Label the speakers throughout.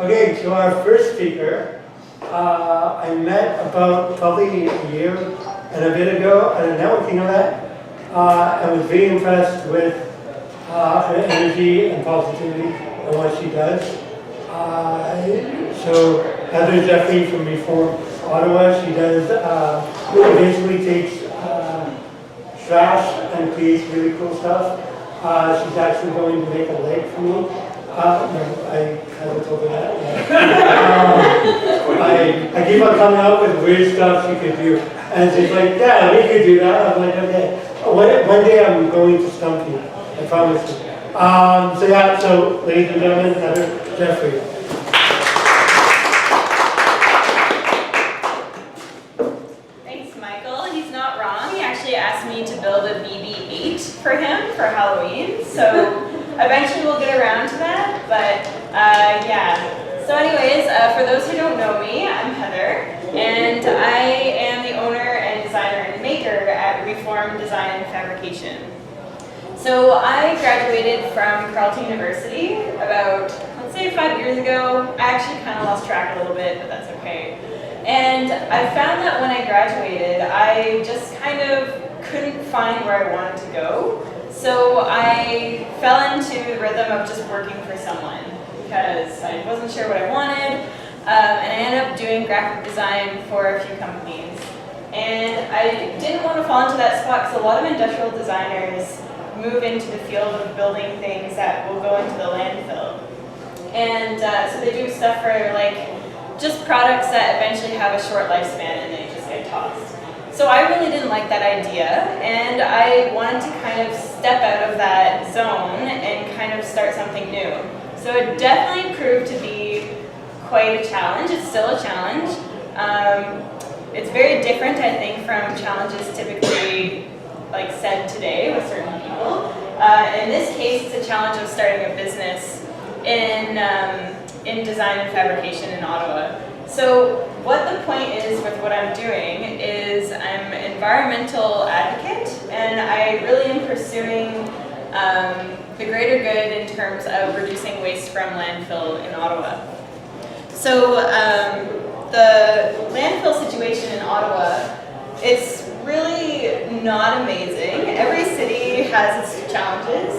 Speaker 1: Okay, so our first speaker, I met about probably a year and a bit ago at a networking event. I was very impressed with her energy and positivity and what she does. So Heather Jeffrey from Re4m Ottawa, she does, basically takes trash and creates really cool stuff. She's actually going to make a lake for me. No, I haven't told her that yet. I keep on coming up with weird stuff she could do. And she's like, yeah, we could do that. I'm like, okay. One day I'm going to stump you. I promise you. So yeah, so ladies and gentlemen, Heather Jeffrey.
Speaker 2: Thanks, Michael. He's not wrong. He actually asked me to build a BB-8 for him for Halloween. So eventually we'll get around to that. But yeah. So anyways, for those who don't know me, I'm Heather. And I am the owner and designer and maker at Re4m Design and Fabrication. So I graduated from Carleton University about, let's say 5 years ago. I actually kind of lost track a little bit, but that's okay. And I found that when I graduated, I just kind of couldn't find where I wanted to go. So I fell into the rhythm of just working for someone because I wasn't sure what I wanted. And I ended up doing graphic design for a few companies. And I didn't want to fall into that spot because a lot of industrial designers move into the field of building things that will go into the landfill. And so they do stuff for like just products that eventually have a short lifespan and they just get tossed. So I really didn't like that idea, and I wanted to kind of step out of that zone and kind of start something new. So it definitely proved to be quite a challenge. It's still a challenge. It's very different, I think, from challenges typically like said today with certain people. In this case, it's a challenge of starting a business in design and fabrication in Ottawa. So what the point is with what I'm doing is I'm an environmental advocate, and I really am pursuing the greater good in terms of reducing waste from landfill in Ottawa. So the landfill situation in Ottawa, it's really not amazing. Every city has its challenges.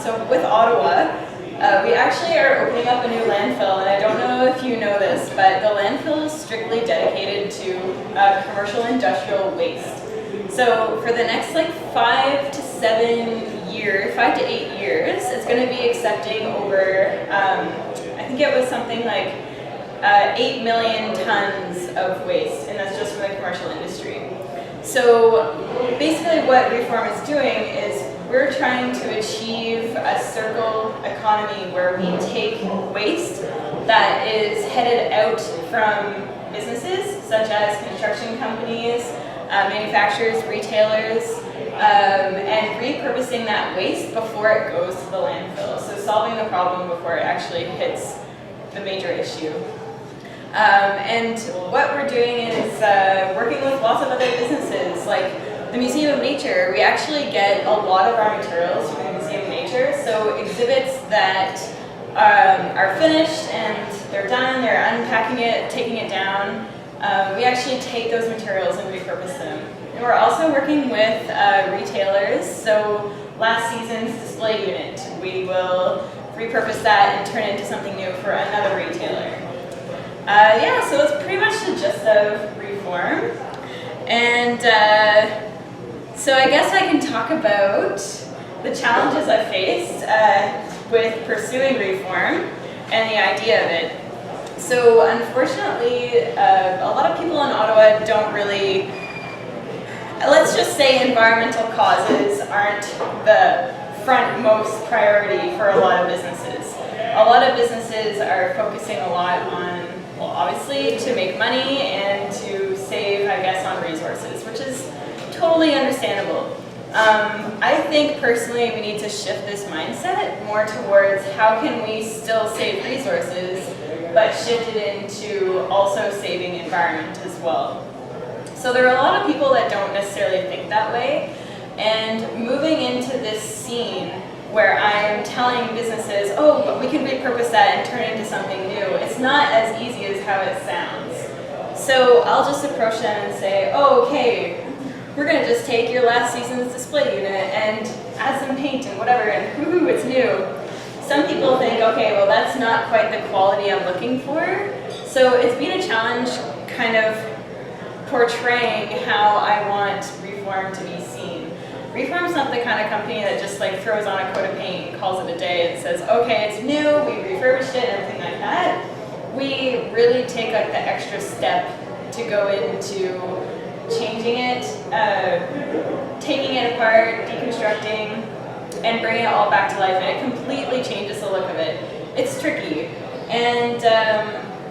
Speaker 2: So with Ottawa, we actually are opening up a new landfill, and I don't know if you know this, but the landfill is strictly dedicated to commercial industrial waste. So for the next like 5 to 8 years, it's going to be accepting over, I think it was something like 8 million tons of waste, and that's just from the commercial industry. So basically what Re4m is doing is we're trying to achieve a circle economy where we take waste that is headed out from businesses such as construction companies, manufacturers, retailers, and repurposing that waste before it goes to the landfill. So solving the problem before it actually hits the major issue. And what we're doing is working with lots of other businesses, like the Museum of Nature. We actually get a lot of our materials from the Museum of Nature, so exhibits that are finished and they're done, they're unpacking it, taking it down. We actually take those materials and repurpose them. And we're also working with retailers, so last season's display unit, we will repurpose that and turn it into something new for another retailer. Yeah, so that's pretty much the gist of Re4m. And so I guess I can talk about the challenges I faced with pursuing Re4m and the idea of it. So unfortunately, a lot of people in Ottawa don't really, let's just say environmental causes aren't the frontmost priority for a lot of businesses. A lot of businesses are focusing a lot on, well, obviously to make money and to save, I guess, on resources, which is totally understandable. I think personally we need to shift this mindset more towards how can we still save resources, but shift it into also saving environment as well. So there are a lot of people that don't necessarily think that way, and moving into this scene where I'm telling businesses, oh, but we can repurpose that and turn it into something new. It's not as easy as how it sounds. So I'll just approach them and say, oh, okay, we're gonna just take your last season's display unit and add some paint and whatever, and woohoo, it's new. Some people think, okay, well that's not quite the quality I'm looking for. So it's been a challenge kind of portraying how I want Re4m to be seen. Re4m's not the kind of company that just like throws on a coat of paint and calls it a day and says, okay, it's new, we refurbished it and everything like that. We really take like the extra step to go into changing it, taking it apart, deconstructing, and bringing it all back to life, and it completely changes the look of it. It's tricky, and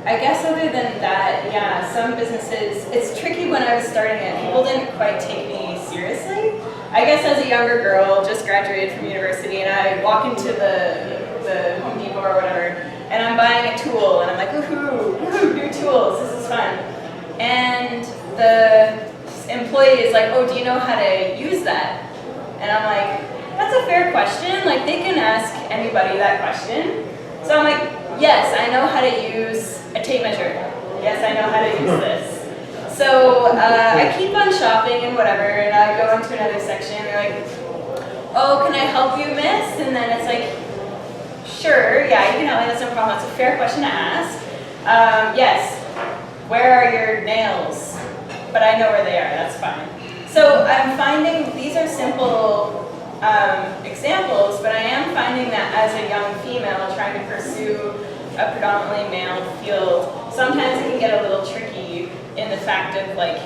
Speaker 2: I guess other than that, yeah, some businesses, it's tricky when I was starting it. People didn't quite take me seriously. I guess as a younger girl, just graduated from university, and I walk into the Home Depot or whatever, and I'm buying a tool, and I'm like, woohoo, woohoo, new tools, this is fun. And the employee is like, oh, do you know how to use that? And I'm like, that's a fair question. Like, they can ask anybody that question. So I'm like, yes, I know how to use a tape measure. Yes, I know how to use this. So I keep on shopping and whatever, and I go into another section, and they're like, oh, can I help you, miss? And then it's like, sure, yeah, you can help me, that's no problem. That's a fair question to ask. Yes, where are your nails? But I know where they are, that's fine. So I'm finding, these are simple examples, but I am finding that as a young female trying to pursue a predominantly male field, sometimes it can get a little tricky in the fact of like,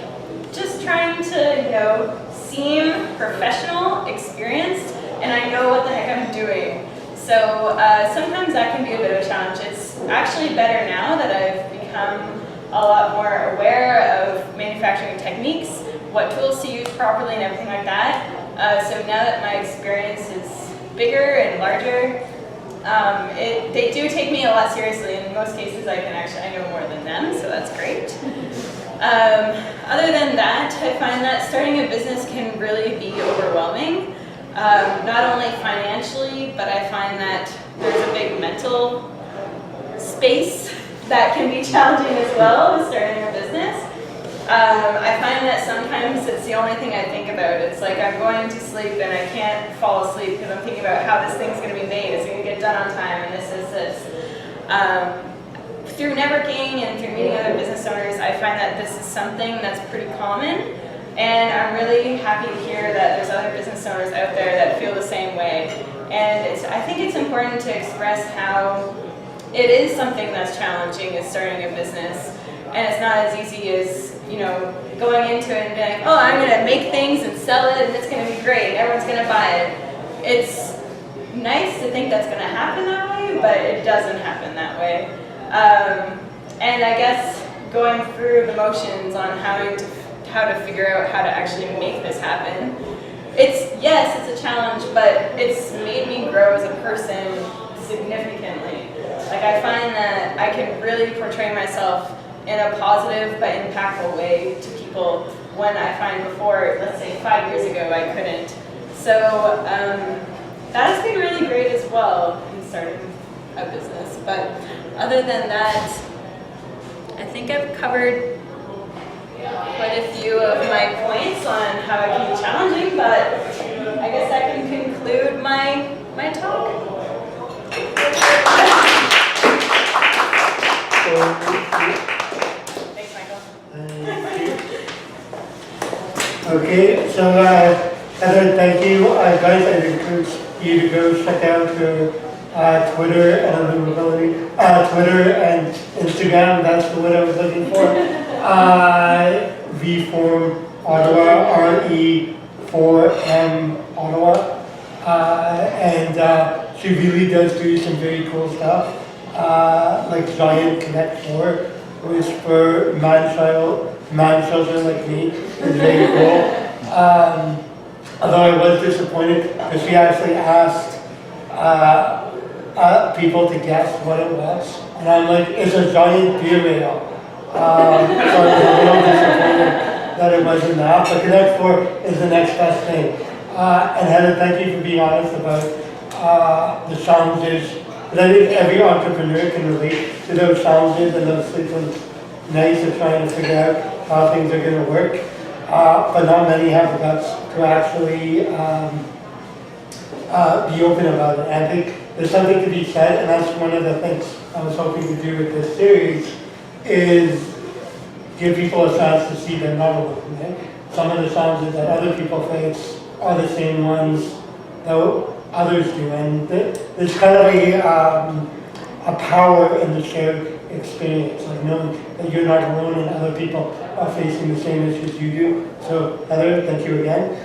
Speaker 2: just trying to, you know, seem professional, experienced, and I know what the heck I'm doing. So sometimes that can be a bit of a challenge. It's actually better now that I've become a lot more aware of manufacturing techniques, what tools to use properly and everything like that. So now that my experience is bigger and larger, they do take me a lot seriously. In most cases I know more than them, so that's great. Other than that, I find that starting a business can really be overwhelming. Not only financially, but I find that there's a big mental space that can be challenging as well with starting a business. I find that sometimes it's the only thing I think about. It's like I'm going to sleep and I can't fall asleep because I'm thinking about how this thing's going to be made. Is it going to get done on time? And this. Through networking and through meeting other business owners, I find that this is something that's pretty common. And I'm really happy to hear that there's other business owners out there that feel the same way. And I think it's important to express how it is something that's challenging is starting a business. And it's not as easy as, you know, going into it and being like, oh, I'm going to make things and sell it and it's going to be great. Everyone's going to buy it. It's nice to think that's going to happen that way, but it doesn't happen that way. And I guess going through the motions on how to figure out how to actually make this happen. Yes, it's a challenge, but it's made me grow as a person significantly. Like I find that I can really portray myself in a positive but impactful way to people when I find before, let's say 5 years ago, I couldn't. So that has been really great as well in starting a business. But other than that, I think I've covered quite a few of my points on how it can be challenging, but I guess I can conclude my talk. Thanks, Michael.
Speaker 1: Okay, so Heather, thank you. Guys, I encourage you to go check out her Twitter and Instagram. That's the word I was looking for. Re4m Ottawa, Re4m Ottawa, and she really does do some very cool stuff, like Giant Connect 4, which for man children like me is very cool. Although I was disappointed because she actually asked people to guess what it was, and I'm like, it's a giant beer ale. So I was a little disappointed that it wasn't that, but Connect 4 is the next best thing. And Heather, thank you for being honest about the challenges. But I think every entrepreneur can relate to those challenges and those sleepless nights of trying to figure out how things are going to work. But not many have the guts to actually be open about it. And I think there's something to be said, and that's one of the things I was hoping to do with this series, is give people a chance to see they're not alone. Right? Some of the challenges that other people face are the same ones that others do, and there's kind of a power in the shared experience, like knowing that you're not alone and other people are facing the same issues you do. So Heather, thank you again.